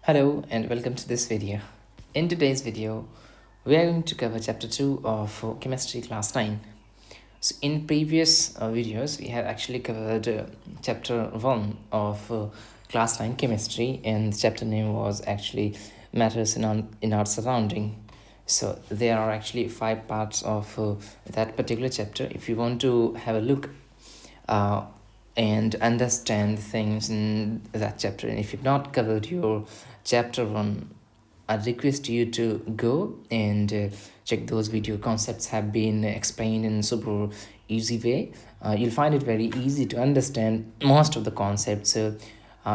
Hello and welcome to this video. In today's video, we are going to cover chapter 2 of chemistry class 9. So in previous videos, we have actually covered chapter 1 of class 9 chemistry, and the chapter name was actually matters in our surrounding. So there are actually 5 parts of that particular chapter. If you want to have a look and understand things in that chapter, and if you've not covered your chapter 1, I request you to go and check those video. Concepts have been explained in super easy way. You'll find it very easy to understand most of the concepts.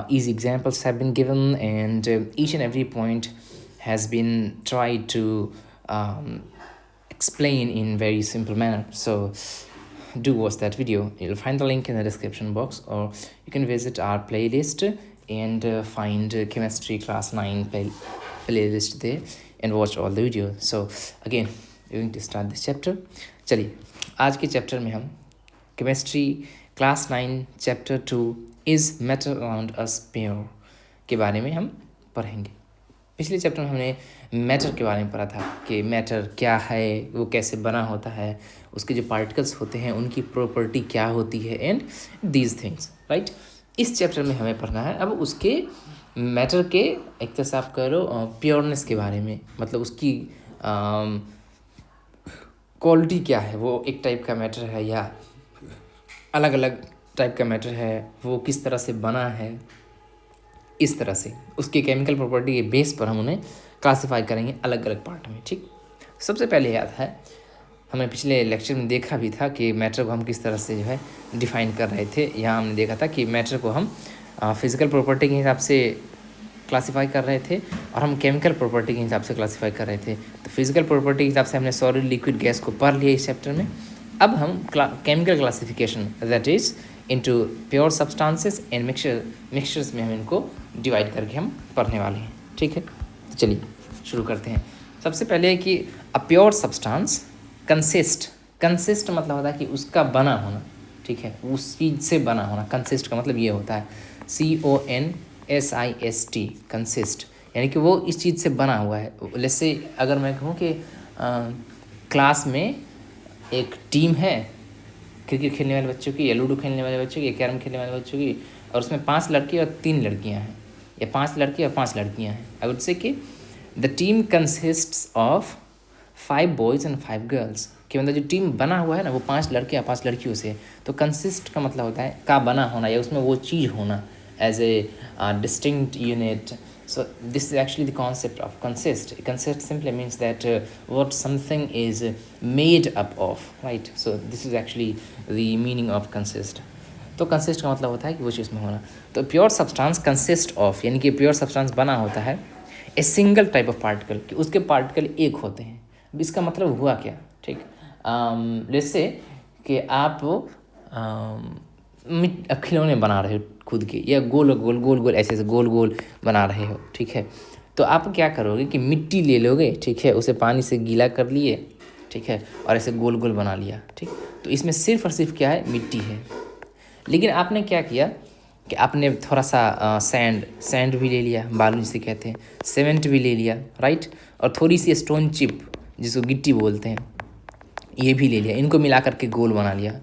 Easy examples have been given, and each and every point has been tried to explain in very simple manner. So do watch that video. You'll find the link in the description box, or you can visit our playlist and find chemistry class 9 playlist there and watch all the videos. So again, we're going to start this chapter. चलिए आज के chapter में हम chemistry class 9 chapter 2 is matter around us pure के बारे में हम पढ़ेंगे. पिछले चैप्टर में हमने मैटर के बारे में पढ़ा था कि मैटर क्या है, वो कैसे बना होता है, उसके जो पार्टिकल्स होते हैं उनकी प्रॉपर्टी क्या होती है, एंड दीज थिंग्स, राइट. इस चैप्टर में हमें पढ़ना है अब उसके मैटर के एक तरह से आप करो प्योरनेस के बारे में. मतलब उसकी क्वालिटी क्या है, वो एक टाइप का मैटर है या अलग अलग टाइप का मैटर है, वो किस तरह से बना है, इस तरह से उसके केमिकल प्रॉपर्टी के बेस पर हम उन्हें क्लासिफाई करेंगे अलग अलग पार्ट में. ठीक, सबसे पहले याद है हमने पिछले लेक्चर में देखा भी था कि मैटर को हम किस तरह से जो है डिफाइन कर रहे थे. यहाँ हमने देखा था कि मैटर को हम फिजिकल प्रॉपर्टी के हिसाब से क्लासिफाई कर रहे थे और हम केमिकल प्रॉपर्टी के हिसाब से क्लासिफाई कर रहे थे. तो फिजिकल प्रॉपर्टी के हिसाब से हमने सॉलिड लिक्विड गैस को पढ़ लिया इस चैप्टर में. अब हम chemical classification that is into pure substances and mixtures में हम इनको डिवाइड करके हम पढ़ने वाले हैं. ठीक है, तो चलिए शुरू करते हैं. सबसे पहले है कि अ प्योर सब्सटेंस कंसिस्ट मतलब होता है कि उसका बना होना. ठीक है, उस चीज़ से बना होना. कंसिस्ट का मतलब ये होता है CONSIST, कंसिस्ट, यानी कि वो इस चीज़ से बना हुआ है. जैसे अगर मैं कहूँ कि क्लास में एक टीम है क्रिकेट खेलने वाले बच्चों की, या लूडो खेलने वाले बच्चों की, या कैरम खेलने वाले बच्चों की, और उसमें 5 लड़के और 3 लड़कियां हैं, या 5 लड़के और 5 लड़कियां हैं. आई वुड से कि the team consists of 5 boys and 5 girls. कि मतलब जो टीम बना हुआ है ना वो 5 लड़के या 5 लड़कियों से. तो कंसिस्ट का मतलब होता है का बना होना या उसमें वो चीज़ होना as a distinct unit. So this is actually the concept of consist. Consist simply means that what something is made up of, right? So this is actually the meaning of consist. तो consist का मतलब होता है कि वो चीज़ में होना. तो pure substance consist of, यानी कि pure substance बना होता है a single type of particle, कि उसके पार्टिकल एक होते हैं. अब इसका मतलब हुआ क्या? ठीक, जैसे कि आप खिलौने बना रहे हो खुद के, या गोल गोल गोल गोल ऐसे गोल गोल बना रहे हो. ठीक है, तो आप क्या करोगे कि मिट्टी ले लोगे. ठीक है, उसे पानी से गीला कर लिए. ठीक है, और ऐसे गोल गोल बना लिया. ठीक, तो इसमें सिर्फ और सिर्फ क्या है, मिट्टी है. लेकिन आपने क्या किया कि आपने थोड़ा सा सैंड भी ले लिया, बालू जिसे कहते हैं, सीमेंट भी ले लिया, राइट, और थोड़ी सी स्टोन चिप जिसको गिट्टी बोलते हैं, ये भी ले लिया. इनको मिला करके गोल बना लिया.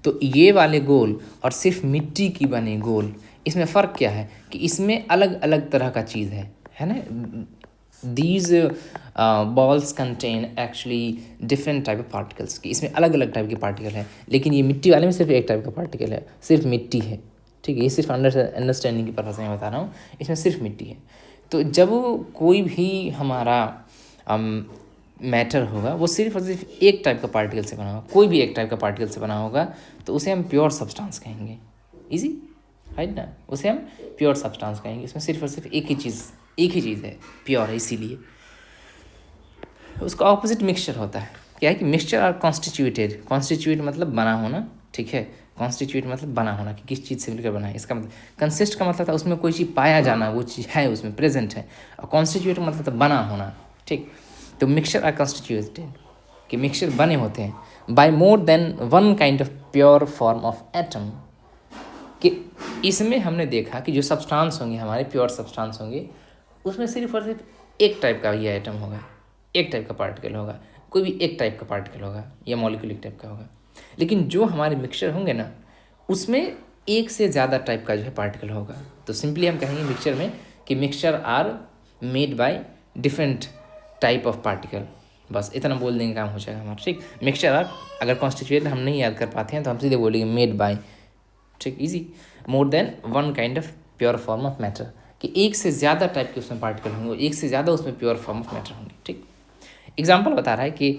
तो ये वाले गोल और सिर्फ मिट्टी की बने गोल, इसमें फ़र्क क्या है कि इसमें अलग अलग तरह का चीज़ है ना. These balls contain actually different type of particles, कि इसमें अलग अलग टाइप के पार्टिकल हैं. लेकिन ये मिट्टी वाले में सिर्फ एक टाइप का पार्टिकल है, सिर्फ मिट्टी है. ठीक है, ये सिर्फ अंडरस्टैंडिंग की पर्पज़ से मैं बता रहा हूँ, इसमें सिर्फ मिट्टी है. तो जब कोई भी हमारा मैटर होगा वो सिर्फ और सिर्फ एक टाइप का पार्टिकल से बना होगा, कोई भी एक टाइप का पार्टिकल से बना होगा, तो उसे हम प्योर सब्सटेंस कहेंगे. इजी, राइट ना, उसे हम प्योर सब्सटेंस कहेंगे. इसमें सिर्फ और सिर्फ एक ही चीज़ है, प्योर है, इसीलिए. उसका ऑपोजिट मिक्सचर होता है. क्या है कि मिक्सचर आर कॉन्स्टिट्यूट मतलब बना होना. ठीक है, कॉन्स्टिट्यूट मतलब बना होना, कि किस चीज़ से मिलकर बना है. इसका मतलब कंसिस्ट का मतलब था उसमें कोई चीज़ पाया जाना, वो चीज़ है उसमें प्रेजेंट है. और कॉन्स्टिट्यूट मतलब था बना होना. ठीक, तो मिक्सचर आर कॉन्स्टिट्यूटेड, कि मिक्सचर बने होते हैं by more than one kind of pure form of atom. कि इसमें हमने देखा कि जो सब्सटेंस होंगे हमारे प्योर सब्सटेंस होंगे उसमें सिर्फ और सिर्फ एक टाइप का ये आइटम होगा, एक टाइप का पार्टिकल होगा, कोई भी एक टाइप का पार्टिकल होगा या मॉलिक्यूल एक टाइप का होगा। लेकिन जो हमारे मिक्सचर होंगे ना, उसमें एक से ज़्यादा टाइप का जो है पार्टिकल होगा। तो सिंपली हम कहेंगे मिक्सचर में कि mixture are made by different type of particle. बस इतना बोल देंगे, काम हो जाएगा हमारा। ठीक, मिक्सचर आर, अगर कॉन्स्टिट्यूएंट हम नहीं याद कर पाते हैं तो हम सीधे बोलेंगे मेड बाय। ठीक, easy. More than one kind of pure form of matter, कि एक से ज़्यादा टाइप के उसमें पार्टिकल होंगे, एक से ज़्यादा उसमें प्योर फॉर्म ऑफ मैटर होंगे। ठीक, एग्जाम्पल बता रहा है कि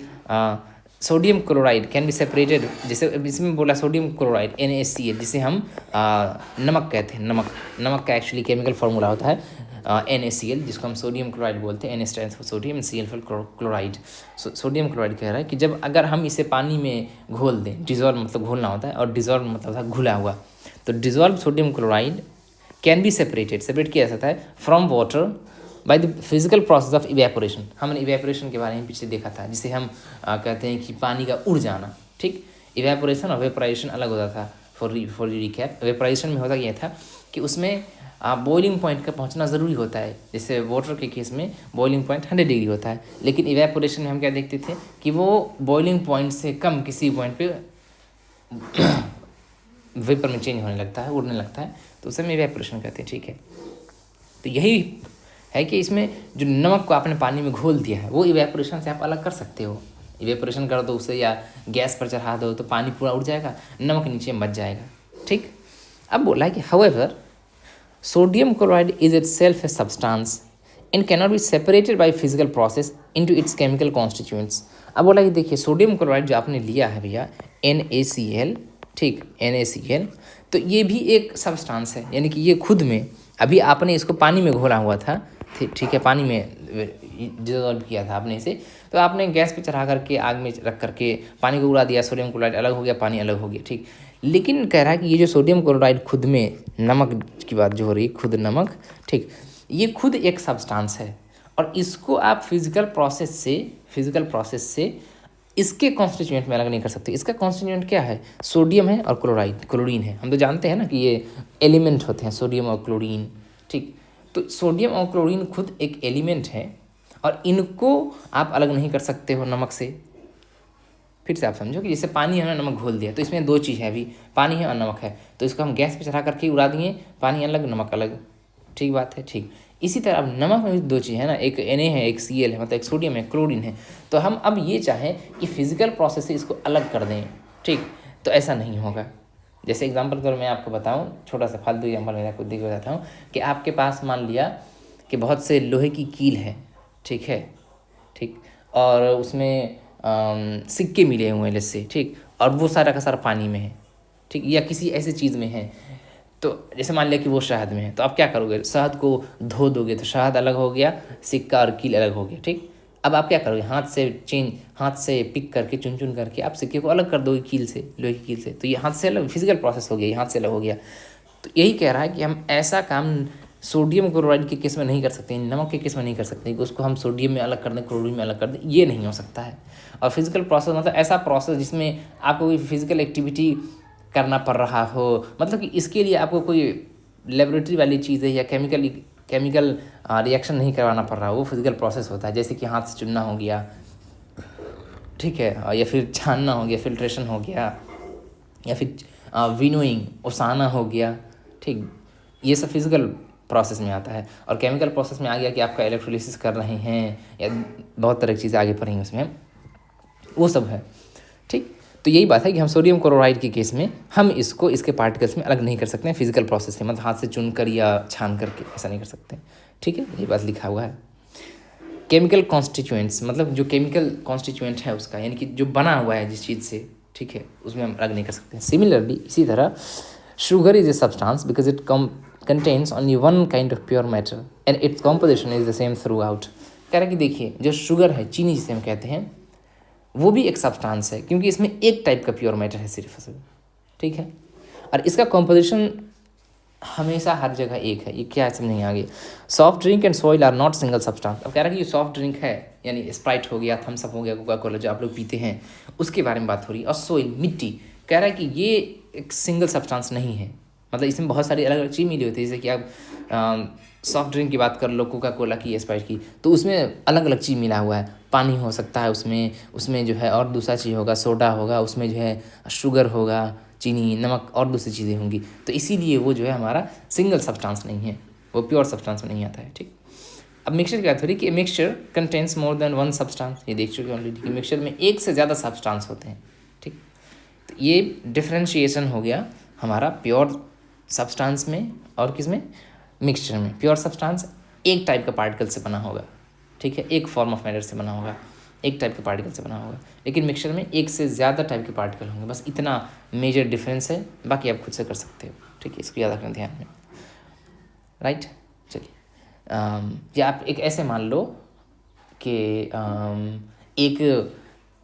sodium chloride can be separated, जैसे इसमें बोला सोडियम क्लोराइड NaCl, जिसे हम नमक कहते हैं। नमक का एक्चुअली केमिकल फार्मूला होता है NaCl, जिसको हम सोडियम क्लोराइड बोलते हैं। Na stands for sodium, Cl for chloride. Sodium chloride कह रहा है कि जब अगर हम इसे पानी में घोल दें, डिजॉल्व मतलब घोलना होता है, और डिजॉल्व मतलब था घुला हुआ, तो dissolve sodium chloride can be separated, separate किया जा सकता है from water by the physical process of evaporation. हमने इवेपोरेशन के बारे में पीछे देखा था, जिसे हम कहते हैं कि पानी का उड़ जाना। ठीक, इवेपोरेशन और वेपोराइजेशन अलग होता था। फॉर रिकैप, वेपोराइजेशन में होता यह था कि उसमें बॉइलिंग पॉइंट का पहुंचना ज़रूरी होता है। जैसे वाटर के केस में बॉइलिंग पॉइंट 100 डिग्री होता है, लेकिन इवेपोरेशन में हम क्या देखते थे कि वो बॉइलिंग पॉइंट से कम किसी पॉइंट पे वेपर में चेंज होने लगता है, उड़ने लगता है, तो उसे हम इवेपोरेशन कहते हैं। ठीक है, तो यही है कि इसमें जो नमक को आपने पानी में घोल दिया है, वो इवेपोरेशन से आप अलग कर सकते हो। इवेपोरेशन कर दो उसे, या गैस पर चढ़ा दो, तो पानी पूरा उड़ जाएगा, नमक नीचे बच जाएगा। ठीक, अब बोला है कि however sodium chloride is itself a substance and cannot be separated by physical process into its chemical constituents. अब बोला कि देखिए, सोडियम क्लोराइड जो आपने लिया है भैया NaCl, ठीक, NaCl, तो ये भी एक सब्सटेंस है, यानी कि ये खुद में, अभी आपने इसको पानी में घोला हुआ था, ठीक है, पानी में डिज़ोल्व किया था आपने इसे, तो आपने गैस पे चढ़ा करके आग में रख करके पानी को उड़ा दिया, सोडियम क्लोराइड अलग हो गया, पानी अलग हो गया। ठीक, लेकिन कह रहा है कि ये जो सोडियम क्लोराइड खुद में, नमक की बात जो हो रही है, खुद नमक, ठीक, ये खुद एक सब्सटेंस है, और इसको आप फिजिकल प्रोसेस से इसके कॉन्स्टिट्यूएंट में अलग नहीं कर सकते। इसका कॉन्स्टिट्यूएंट क्या है? सोडियम है और क्लोरीन है। हम तो जानते हैं ना कि ये एलिमेंट होते हैं, सोडियम और क्लोरीन। ठीक, तो सोडियम और क्लोरीन खुद एक एलिमेंट है, और इनको आप अलग नहीं कर सकते हो नमक से। फिर से आप समझो कि जैसे पानी हमने नमक घोल दिया, तो इसमें दो चीज़ है, अभी पानी है और नमक है, तो इसको हम गैस पे चढ़ा करके उड़ा दिए, पानी अलग नमक अलग। ठीक बात है। ठीक, इसी तरह अब नमक में भी दो चीज़ है ना, एक Na है, एक Cl है, मतलब एक सोडियम है, क्लोरीन है। तो हम अब ये चाहें कि फिजिकल प्रोसेस से इसको अलग कर दें, ठीक, तो ऐसा नहीं होगा। जैसे एग्जांपल के तौर मैं आपको बताऊं, छोटा सा फालतू एग्जांपल मेरा खुद देखकर बताता हूँ कि आपके पास मान लिया कि बहुत से लोहे की कील है, ठीक है, ठीक, और उसमें सिक्के मिले हुए हैं जैसे, ठीक, और वो सारा का सारा पानी में है, ठीक, या किसी ऐसी चीज़ में है। तो जैसे मान लिया कि वो शहद में है, तो आप क्या करोगे? शहद को धो दोगे तो शहद अलग हो गया, सिक्का और कील अलग हो गया। ठीक, अब आप क्या करोगे? हाथ से पिक करके चुन चुन करके आप सिक्के को अलग कर दोगे कील से, लोहे की कील से। तो ये हाथ से अलग फिजिकल प्रोसेस हो गया, ये हाथ से अलग हो गया। तो यही कह रहा है कि हम ऐसा काम सोडियम क्लोराइड के केस में नहीं कर सकते, नमक के केस में नहीं कर सकते कि उसको हम सोडियम में अलग कर दें, क्लोरीन में अलग कर दें, ये नहीं हो सकता है। और फिजिकल प्रोसेस मतलब ऐसा प्रोसेस जिसमें आपको कोई फिजिकल एक्टिविटी करना पड़ रहा हो, मतलब कि इसके लिए आपको कोई लेबोरेटरी वाली चीज़ है या केमिकल रिएक्शन नहीं करवाना पड़ रहा, वो फिजिकल प्रोसेस होता है। जैसे कि हाथ से चुनना हो गया, ठीक है, या फिर छानना हो गया, फिल्ट्रेशन हो गया, या फिर विनोइंग, ओसाना हो गया, ठीक, ये सब फिजिकल प्रोसेस में आता है। और केमिकल प्रोसेस में आ गया कि आपका इलेक्ट्रोलिसिस कर रहे हैं या बहुत तरह की चीज़ें आगे पढ़ेंगे उसमें, वो सब है। ठीक, तो यही बात है कि हम सोडियम क्लोराइड के केस में हम इसको इसके पार्टिकल्स में अलग नहीं कर सकते हैं फिजिकल प्रोसेस से, मतलब हाथ से चुन कर या छान करके, ऐसा नहीं कर सकते। ठीक है, ये बात लिखा हुआ है। केमिकल कॉन्स्टिट्यूएंट्स मतलब जो केमिकल कॉन्स्टिट्यूएंट है उसका, यानी कि जो बना हुआ है जिस चीज़ से, ठीक है, उसमें हम अलग नहीं कर सकते। सिमिलरली इसी तरह sugar is a substance because it contains only one kind of pure matter and its composition is the same throughout। कह रहा है कि देखिए जो शुगर है, चीनी जिसे हम कहते हैं, वो भी एक सब्सटेंस है क्योंकि इसमें एक टाइप का प्योर मैटर है सिर्फ। ठीक है, और इसका कॉम्पोजिशन हमेशा हर जगह एक है। ये क्या समझ नहीं आ गई? Soft drink and soil are not single substance. अब कह रहा है कि ये सॉफ्ट ड्रिंक है, यानी स्प्राइट हो गया, थम्स अप हो गया, कोका कोला जो आप लोग पीते हैं, उसके बारे में बात हो रही है। और सॉइल, मिट्टी, कह रहा है कि ये एक सिंगल सब्सटेंस नहीं है, मतलब इसमें बहुत सारी अलग अलग चीज़ मिली होती है, जैसे कि आप सॉफ्ट ड्रिंक की बात कर लो, कोका कोला की, स्प्राइट की, तो उसमें अलग अलग चीज़ मिला हुआ है, पानी हो सकता है उसमें, उसमें जो है और दूसरा चीज़ होगा, सोडा होगा, उसमें जो है शुगर होगा, चीनी, नमक और दूसरी चीज़ें होंगी। तो इसीलिए वो जो है हमारा सिंगल सब्सटेंस नहीं है, वो प्योर सब्सटेंस में नहीं आता है। ठीक, अब मिक्सचर की बात हो रही कि मिक्सचर कंटेन्स मोर देन वन सब्सटेंस, ये देख चुके हैं ऑलरेडी कि मिक्सचर में एक से ज़्यादा सब्सटेंस होते हैं। ठीक, तो ये डिफ्रेंशिएशन हो गया हमारा प्योर सब्सटेंस में और किस में, मिक्सचर में। प्योर सब्सटेंस एक टाइप का पार्टिकल से बना होगा, ठीक है, एक फॉर्म ऑफ मैटर से बना होगा, एक टाइप के पार्टिकल से बना होगा। लेकिन मिक्सचर में एक से ज़्यादा टाइप के पार्टिकल होंगे, बस इतना मेजर डिफरेंस है, बाकी आप खुद से कर सकते हो। ठीक है, इसको याद रखना ध्यान में, राइट। चलिए, या आप एक ऐसे मान लो कि एक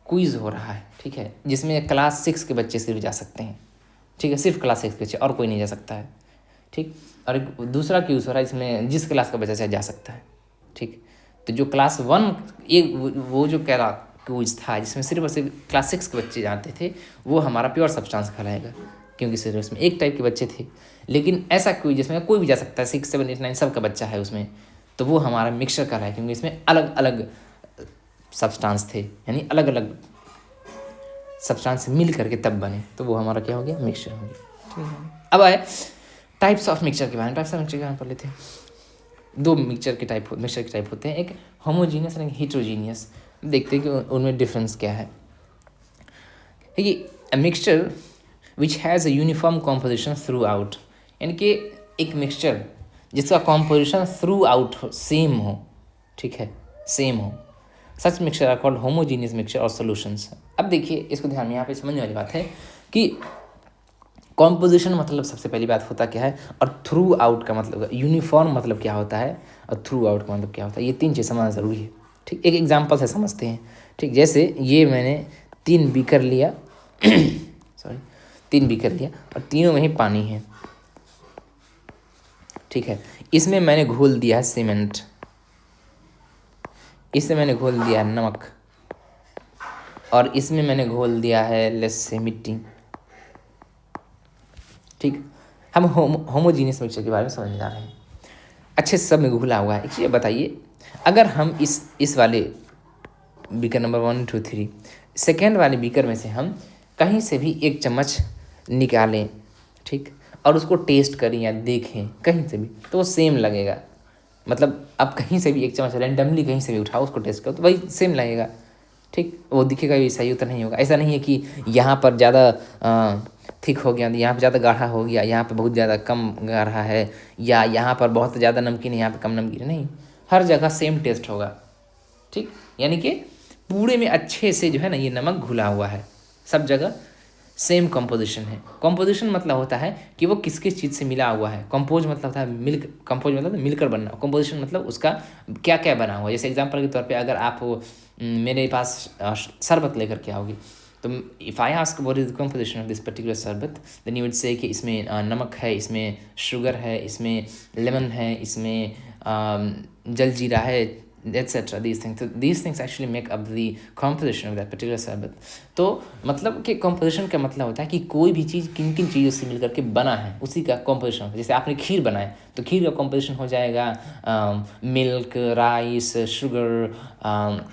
क्विज़ हो रहा है, ठीक है, जिसमें क्लास 6 के बच्चे सिर्फ जा सकते हैं। ठीक है, सिर्फ क्लास 6 के बच्चे, और कोई नहीं जा सकता है। ठीक, और एक दूसरा क्विज़ हो रहा है इसमें जिस क्लास का बच्चा चाहे जा सकता है। ठीक, तो जो क्लास 1 एक वो जो कह रहा क्विज़ था जिसमें सिर्फ और सिर्फ क्लास 6 के बच्चे जाते थे, वो हमारा प्योर सब्सटेंस कहलाएगा, क्योंकि सिर्फ उसमें एक टाइप के बच्चे थे। लेकिन ऐसा क्विज़ जिसमें कोई भी जा सकता है, 6, 7, 8, 9 सब का बच्चा है उसमें, तो वो हमारा मिक्सचर कहलाएगा, क्योंकि इसमें अलग अलग सब्सटेंस थे, यानी अलग अलग सब्सटेंस मिल करके तब बने, तो वो हमारा क्या हो गया, मिक्सचर हो गया। ठीक है, अब आए टाइप्स ऑफ मिक्सचर के बारे में। टाइप्स ऑफ मिक्सचर के बारे में पढ़ लेते हैं। दो मिक्सचर के टाइप होते हैं, एक होमोजीनियस और एक हेट्रोजीनियस। देखते हैं कि उनमें डिफरेंस क्या है। देखिए, mixture which has a uniform composition through out, यानी कि एक मिक्सचर जिसका कॉम्पोजिशन थ्रू आउट सेम हो, ठीक है, सेम हो, such mixture are called homogeneous mixture और सॉल्यूशंस। अब देखिए, इसको ध्यान में यहाँ पे समझने वाली बात है कि कॉम्पोजिशन मतलब सबसे पहली बात होता क्या है, और थ्रू आउट का मतलब, यूनिफॉर्म मतलब क्या होता है, और थ्रू आउट का मतलब क्या होता है, ये तीन चीज़ समझना ज़रूरी है। ठीक, एक एग्जांपल से समझते हैं। ठीक, जैसे ये मैंने 3 बीकर लिया सॉरी 3 बीकर लिया और तीनों में ही पानी है। ठीक है, इसमें मैंने घोल दिया है सीमेंट, इसमें मैंने घोल दिया है नमक, और इसमें मैंने घोल दिया है लेट्स से मिट्टी। ठीक, हम होमोजीनियस मिक्सचर के बारे में समझने जा रहे हैं। अच्छे से सब में घुला हुआ है। एक चीज़ बताइए, अगर हम इस वाले बीकर नंबर 1, 2, 3 सेकेंड वाले बीकर में से हम कहीं से भी एक चम्मच निकालें, ठीक, और उसको टेस्ट करें या देखें कहीं से भी, तो वो सेम लगेगा। मतलब आप कहीं से भी एक चम्मच रैंडमली कहीं से भी उठाओ, उसको टेस्ट करो, तो वही सेम लगेगा। ठीक, वो दिखेगा भी सही उतना नहीं होगा। ऐसा नहीं है कि यहाँ पर ज़्यादा थिक हो गया, यहाँ पर ज़्यादा गाढ़ा हो गया, यहाँ पर बहुत ज़्यादा कम गाढ़ा है, या यहाँ पर बहुत ज़्यादा नमकीन है, यहाँ पर कम नमकीन है, नहीं, हर जगह सेम टेस्ट होगा। ठीक, यानी कि पूरे में अच्छे से जो है ना ये नमक घुला हुआ है, सब जगह सेम कंपोजिशन है। कंपोजिशन मतलब होता है कि वो किस किस चीज़ से मिला हुआ है। कंपोज मतलब होता है मिल, कंपोज मतलब मिलकर बनना। कंपोजिशन मतलब उसका क्या क्या बना हुआ है। जैसे एग्जांपल के तौर पे अगर आप मेरे पास शरबत लेकर के आओगे, तो if I ask what is the composition of this particular शरबत, देन यू वुड से कि इसमें नमक है, इसमें शुगर है, इसमें लेमन है, इसमें जलजीरा है, etc. These things actually make up the composition of that particular शरबत। तो मतलब कि composition का मतलब होता है कि कोई भी चीज़ किन किन चीज़ों से मिलकर के बना है, उसी का composition होता है। जैसे आपने खीर बनाए तो खीर का composition हो जाएगा milk, rice, sugar,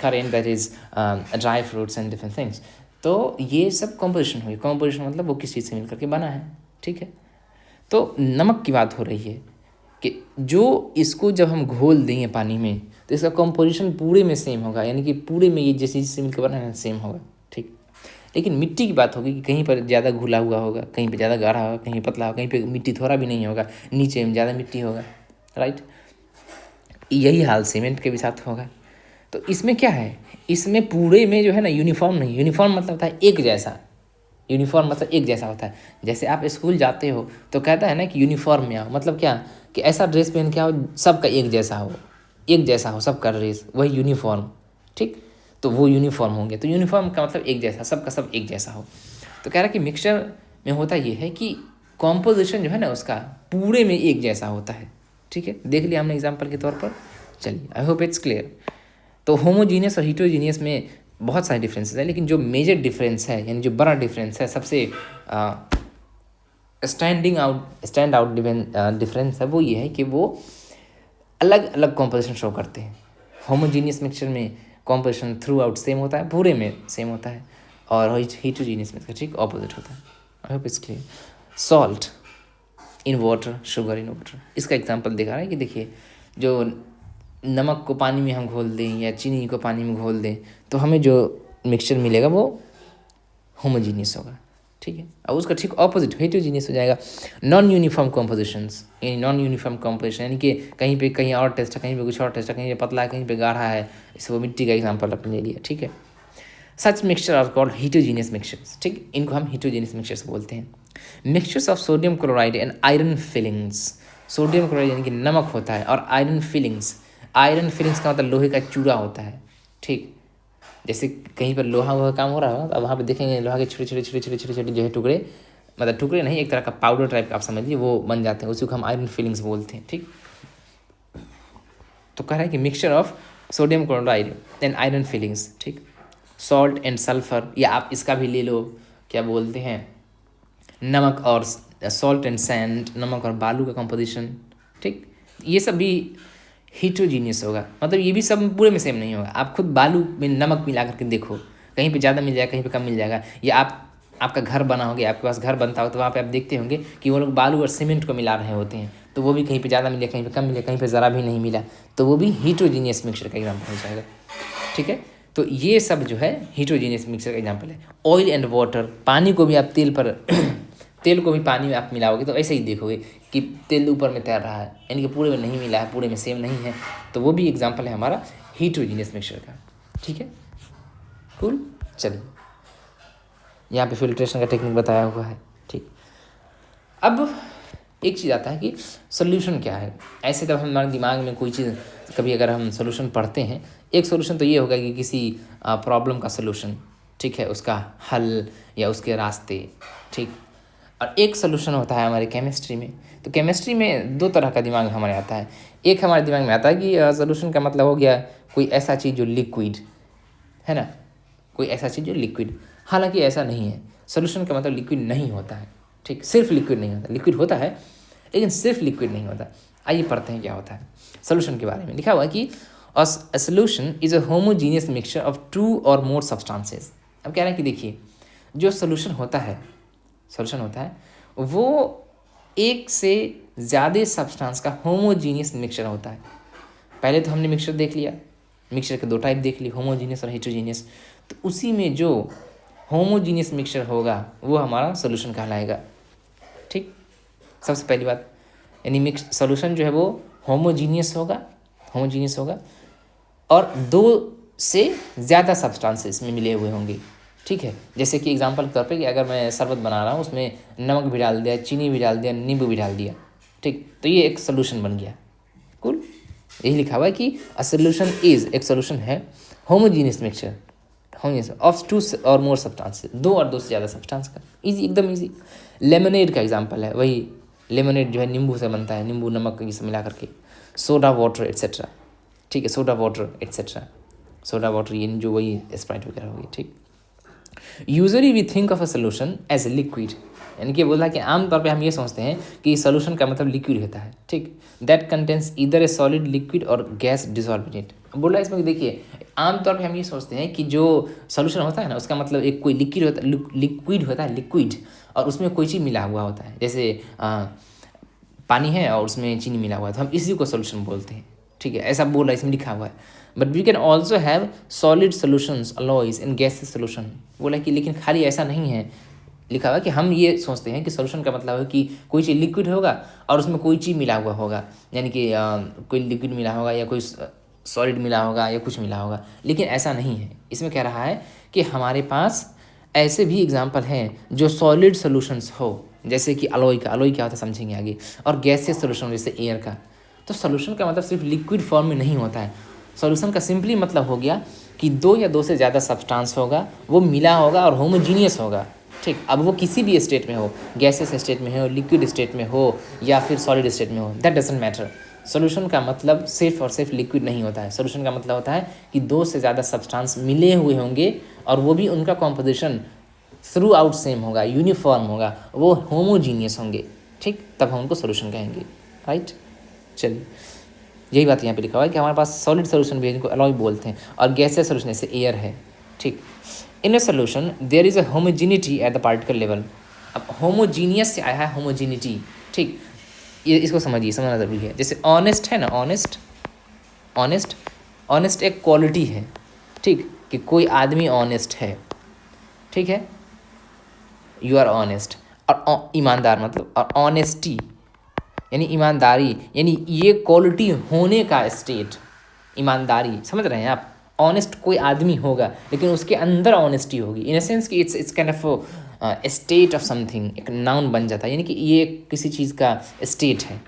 current, that is dry fruits and different things. तो ये सब composition हुई। composition मतलब वो किस चीज़ से मिलकर के बना है। ठीक है, तो नमक की बात हो रही है कि जो इसको जब हम घोल देंगे पानी में, तो इसका कंपोजिशन पूरे में सेम होगा, यानी कि पूरे में ये जिस चीज़ से मिलकर बना है सेम होगा। ठीक, लेकिन मिट्टी की बात होगी कि कहीं पर ज़्यादा घुला हुआ होगा, कहीं पे ज़्यादा गाढ़ा होगा, कहीं पतला होगा, कहीं पे मिट्टी थोड़ा भी नहीं होगा, नीचे में ज़्यादा मिट्टी होगा। राइट, यही हाल सीमेंट के भी साथ होगा। तो इसमें क्या है, इसमें पूरे में जो है ना यूनिफॉर्म नहीं। यूनिफॉर्म मतलब होता है एक जैसा। यूनिफॉर्म मतलब एक जैसा होता है। जैसे आप स्कूल जाते हो तो कहता है ना कि यूनिफॉर्म में आओ, मतलब क्या कि ऐसा ड्रेस पहन के आओ सबका एक जैसा हो, एक जैसा हो सबका ड्रेस, वही यूनिफॉर्म। ठीक, तो वो यूनिफॉर्म होंगे। तो यूनिफॉर्म का मतलब एक जैसा, सबका सब एक जैसा हो। तो कह रहा है कि मिक्सचर में होता ये है कि कॉम्पोजिशन जो है ना उसका पूरे में एक जैसा होता है। ठीक है, देख लिया हमने एग्जाम्पल के तौर पर। चलिए, आई होप इट्स क्लियर। तो होमोजीनियस और हीटेरोजीनियस में बहुत सारे डिफरेंसेस है, लेकिन जो मेजर डिफरेंस है, यानी जो बड़ा डिफरेंस है, सबसे स्टैंड आउट डिफरेंस है वो ये है कि वो अलग अलग कॉम्पोजिशन शो करते हैं। होमोजीनियस मिक्सचर में कॉम्पोजिशन थ्रू आउट सेम होता है, पूरे में सेम होता है, और हीटरोजीनियस मिक्सचर ठीक ऑपोजिट होता है। I hope it's clear. Salt in water, sugar in water, इसका एग्जांपल दिखा रहा है कि देखिए जो नमक को पानी में हम घोल दें या चीनी को पानी में घोल दें तो हमें जो मिक्सचर मिलेगा वो होमोजीनियस होगा, ठीक है। और उसका ठीक ऑपोजिट हेटेरोजीनियस हो जाएगा। नॉन यूनिफॉर्म कॉम्पोजिशंस, यानी नॉन यूनिफॉर्म कॉम्पोजिशन यानी कि कहीं पे कहीं और टेस्ट है, कहीं पे कुछ और टेस्ट है, कहीं पे पतला है, कहीं पे गाढ़ा है, इसे वो मिट्टी का एग्जांपल अपने ले लिया, ठीक है। Such mixture are called heterogeneous mixtures, ठीक, इनको हम हेटेरोजीनियस मिक्सचर्स बोलते हैं। Mixtures of sodium chloride and iron filings, sodium chloride यानी कि नमक होता है, और आयरन फिलिंग्स, आयरन फिलिंग्स का मतलब लोहे का चूड़ा होता है, ठीक। जैसे कहीं पर लोहा हुआ काम हो रहा होगा तो वहाँ पे देखेंगे लोहा के छोटे छोटे छोटे छोटे छोटे छोटे जो है टुकड़े, मतलब टुकड़े नहीं, एक तरह का पाउडर टाइप का आप समझिए, वो बन जाते हैं, उसी को हम आयरन फिलिंग्स बोलते हैं, ठीक। तो कह रहा है कि mixture of sodium chloride and iron fillings, ठीक। सॉल्ट एंड सल्फर, या आप इसका भी ले लो, क्या बोलते हैं, नमक और सॉल्ट एंड सैंड, नमक और बालू का कंपोजिशन, ठीक। ये सब भी हीटरोजीनियस होगा, मतलब ये भी सब पूरे में सेम नहीं होगा। आप खुद बालू में नमक मिला करके देखो, कहीं पे ज़्यादा मिल जाएगा, कहीं पे कम मिल जाएगा। या आपका घर बना होगा, आपके पास घर बनता हो तो वहाँ पे आप देखते होंगे कि वो लोग बालू और सीमेंट को मिला रहे होते हैं, तो वो भी कहीं पे ज़्यादा मिले, कहीं पे कम मिले, कहीं पे ज़रा भी नहीं मिला, तो वो भी हीटरोजीनियस मिक्सचर का एग्जाम्पल हो जाएगा, ठीक है। तो ये सब जो है हीटरोजीनियस मिक्सचर का एग्जाम्पल है। ऑयल एंड वाटर, पानी को भी आप तेल पर तेल को भी पानी में आप मिलाओगे तो ऐसे ही देखोगे कि तेल ऊपर में तैर रहा है, यानी कि पूरे में नहीं मिला है, पूरे में सेम नहीं है, तो वो भी एग्जाम्पल है हमारा हीटरोजीनियस मिक्सचर का, ठीक है। कूल, चलिए यहाँ पे फिल्ट्रेशन का टेक्निक बताया हुआ है, ठीक। अब एक चीज़ आता है कि सोल्यूशन क्या है। ऐसे तब हमारे दिमाग में कोई चीज़, कभी अगर हम सोल्यूशन पढ़ते हैं, एक सोल्यूशन तो ये होगा कि किसी प्रॉब्लम का सोल्यूशन, ठीक है, उसका हल या उसके रास्ते, ठीक। और एक सोल्यूशन होता है हमारे केमिस्ट्री में। तो केमिस्ट्री में दो तरह का दिमाग हमारे आता है। एक हमारे दिमाग में आता है कि सोल्यूशन का मतलब हो गया कोई ऐसा चीज़ जो लिक्विड है ना, कोई ऐसा चीज़ जो लिक्विड, हालांकि ऐसा नहीं है। सोल्यूशन का मतलब लिक्विड नहीं होता है, ठीक, सिर्फ लिक्विड नहीं होता, लिक्विड होता है लेकिन सिर्फ लिक्विड नहीं होता। आइए पढ़ते हैं क्या होता है सोल्यूशन के बारे में। लिखा हुआ है कि a solution is a homogeneous mixture of two और मोर सब्सटेंसेस। अब कह रहे हैं कि देखिए जो सोल्यूशन होता है वो एक से ज़्यादा सब्सटेंस का होमोजीनियस मिक्सचर होता है। पहले तो हमने मिक्सचर देख लिया, मिक्सचर के दो टाइप देख लिए, होमोजीनियस और हेटेरोजीनियस। तो उसी में जो होमोजीनियस मिक्सचर होगा वो हमारा सोल्यूशन कहलाएगा, ठीक। सबसे पहली बात, यानी सोल्यूशन जो है वो होमोजीनियस होगा और दो से ज़्यादा सब्सटेंसेस में मिले हुए होंगे, ठीक है। जैसे कि एग्जांपल के तौर पे कि अगर मैं शरबत बना रहा हूँ, उसमें नमक भी डाल दिया, चीनी भी डाल दिया, नींबू भी डाल दिया, ठीक, तो ये एक सोल्यूशन बन गया। कूल, यही लिखा हुआ है कि अ सोल्यूशन इज, एक सोल्यूशन है होमोजीनियस मिक्सचर ऑफ टू और मोर सब्सटेंसेस, दो और दो से ज़्यादा सब्सटेंस का। इजी, एकदम इजी। लेमनेड का एग्जाम्पल है, वही लेमनेड जो है नींबू से बनता है, नींबू नमक ये सब मिला करके। सोडा वाटर एट्सेट्रा, ठीक है, soda water etcetera, soda water ये जो वही स्प्राइट वगैरह होगी, ठीक। Usually we think of a solution as a liquid, यानी कि बोला कि आमतौर पे हम ये सोचते हैं कि सोल्यूशन का मतलब लिक्विड होता है, ठीक। दैट कंटेंस इधर ए सॉलिड लिक्विड और गैस डिजॉल्व इन इट। बोला इसमें देखिए आमतौर पे हम ये सोचते हैं कि जो सोल्यूशन होता है ना उसका मतलब एक कोई लिक्विड होता है लिक्विड, और उसमें कोई चीज़ मिला हुआ होता है। जैसे पानी है और उसमें चीनी मिला हुआ है तो हम इसी को सोल्यूशन बोलते हैं, ठीक है, ऐसा बोल रहा है, इसमें लिखा हुआ है। But we can also have solid solutions alloys in gases solution. बोला कि लेकिन खाली ऐसा नहीं है, लिखा हुआ है कि हम ये सोचते हैं कि सोल्यूशन का मतलब है कि कोई चीज़ लिक्विड होगा और उसमें कोई चीज़ मिला हुआ होगा, यानी कि कोई लिक्विड मिला होगा या कोई सॉलिड मिला होगा या कुछ मिला होगा, लेकिन ऐसा नहीं है। इसमें कह रहा है कि हमारे पास ऐसे भी एग्जाम्पल हैं जो सॉलिड सोल्यूशंस हो, जैसे कि अलॉय क्या होता है समझेंगे आगे, और गैसेस सोल्यूशन जैसे एयर का। तो सोल्यूशन का मतलब सिर्फ लिक्विड फॉर्म में नहीं होता है। सोल्यूशन का सिंपली मतलब हो गया कि दो या दो से ज़्यादा सब्सटेंस होगा, वो मिला होगा और होमोजीनियस होगा, ठीक। अब वो किसी भी स्टेट में हो, गैसेस स्टेट में हो, लिक्विड स्टेट में हो या फिर सॉलिड स्टेट में हो, दैट डजंट मैटर। सोल्यूशन का मतलब सिर्फ और सिर्फ लिक्विड नहीं होता है। सोल्यूशन का मतलब होता है कि दो से ज़्यादा सब्सटेंस मिले हुए होंगे और वो भी उनका कॉम्पोजिशन थ्रू आउट सेम होगा, यूनिफॉर्म होगा, वो होमोजीनियस होंगे, ठीक, तब हम उनको सोल्यूशन कहेंगे, राइट। चलिए, यही बात यहाँ पे लिखा हुआ है कि हमारे पास सॉलिड सोल्यूशन भी है जिनको अलॉय बोलते हैं, और गैसियस सोल्यूशन जैसे एयर है, ठीक। In a solution there is a homogeneity at the particle level. अब होमोजीनियस से आया है होमोजिनिटी, ठीक, ये इसको समझना ज़रूरी है। जैसे ऑनेस्ट है ना, ऑनेस्ट एक क्वालिटी है, ठीक, कि कोई आदमी ऑनेस्ट है, ठीक है, यू आर ऑनेस्ट। और ईमानदार मतलब, और ऑनेस्टी यानी ईमानदारी, यानी ये क्वालिटी होने का स्टेट, ईमानदारी, समझ रहे हैं आप। ऑनेस्ट कोई आदमी होगा लेकिन उसके अंदर ऑनेस्टी होगी, इन अ सेंस कि it's kind of state of something, एक नाउन बन जाता है, यानी कि ये किसी चीज़ का स्टेट है।